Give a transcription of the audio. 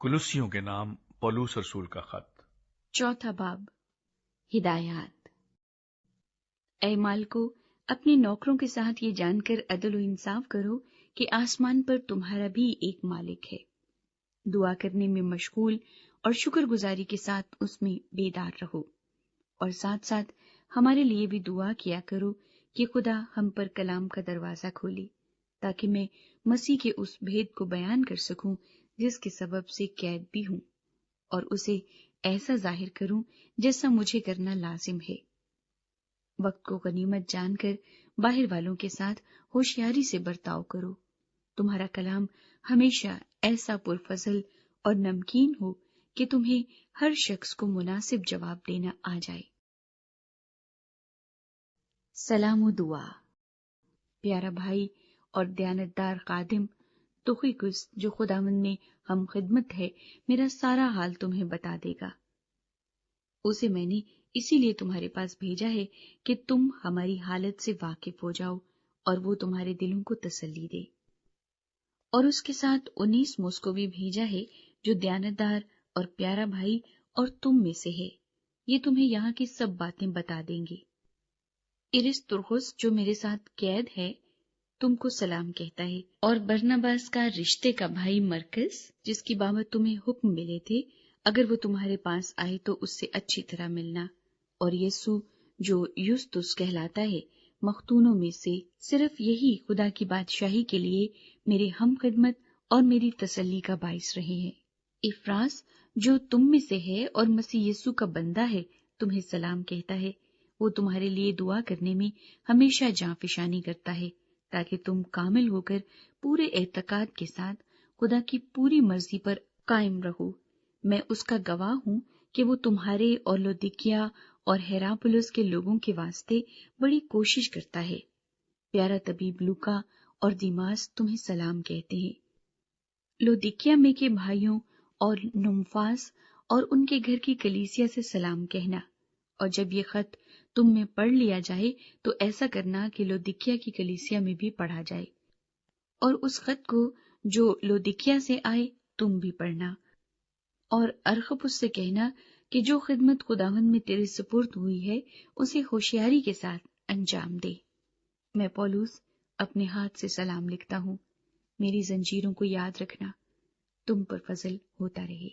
کلوسیوں کے نام پولوس رسول کا خط۔ چوتھا باب، ہدایات۔ اے مالکو، اپنے نوکروں کے ساتھ یہ جان کر عدل و انصاف کرو کہ آسمان پر تمہارا بھی ایک مالک ہے۔ دعا کرنے میں مشغول اور شکر گزاری کے ساتھ اس میں بیدار رہو، اور ساتھ ساتھ ہمارے لیے بھی دعا کیا کرو کہ خدا ہم پر کلام کا دروازہ کھولے، تاکہ میں مسیح کے اس بھید کو بیان کر سکوں جس کے سبب سے قید بھی ہوں، اور اسے ایسا ظاہر کروں جیسا مجھے کرنا لازم ہے۔ وقت کو غنیمت جان کر باہر والوں کے ساتھ ہوشیاری سے برتاؤ کرو۔ تمہارا کلام ہمیشہ ایسا پرفضل اور نمکین ہو کہ تمہیں ہر شخص کو مناسب جواب دینا آ جائے۔ سلام و دعا۔ پیارا بھائی اور دیانتدار خادم تخیکس، جو خداوند میں ہم خدمت ہے، میرا سارا حال تمہیں بتا دے گا۔ اسے میں نے اسی لیے تمہارے پاس بھیجا ہے کہ تم ہماری حالت سے واقف ہو جاؤ اور وہ تمہارے دلوں کو تسلی دے۔ اور اس کے ساتھ اونیسموس کو بھی بھیجا ہے، جو دیانتدار اور پیارا بھائی اور تم میں سے ہے۔ یہ تمہیں یہاں کی سب باتیں بتا دیں گے۔ ارسطرخس، جو میرے ساتھ قید ہے، تم کو سلام کہتا ہے، اور برناباس کا رشتے کا بھائی مرکز، جس کی بابت تمہیں حکم ملے تھے، اگر وہ تمہارے پاس آئے تو اس سے اچھی طرح ملنا، اور یسوع جو یوستس کہلاتا ہے، مختونوں میں سے، صرف یہی خدا کی بادشاہی کے لیے میرے ہم خدمت اور میری تسلی کا باعث رہے ہیں۔ افراس، جو تم میں سے ہے اور مسیح یسوع کا بندہ ہے، تمہیں سلام کہتا ہے۔ وہ تمہارے لیے دعا کرنے میں ہمیشہ جاں فشانی کرتا ہے، تاکہ تم کامل ہو کر پورے اعتقاد کے ساتھ خدا کی پوری مرضی پر قائم رہو۔ میں اس کا گواہ ہوں کہ وہ تمہارے اور لودیکیا اور ہیراپولس کے لوگوں کے واسطے بڑی کوشش کرتا ہے۔ پیارا طبیب لوکا اور دیماس تمہیں سلام کہتے ہیں۔ لودیکیا میں کے بھائیوں اور نمفاس اور ان کے گھر کی کلیسیا سے سلام کہنا، اور جب یہ خط تم میں پڑھ لیا جائے تو ایسا کرنا کہ لودیکیا کی کلیسیا میں بھی پڑھا جائے، اور اس خط کو جو لودیکیا سے آئے تم بھی پڑھنا، اور ارخپس سے کہنا کہ جو خدمت خداوند میں تیرے سپرد ہوئی ہے اسے ہوشیاری کے ساتھ انجام دے۔ میں پولوس اپنے ہاتھ سے سلام لکھتا ہوں۔ میری زنجیروں کو یاد رکھنا۔ تم پر فضل ہوتا رہے۔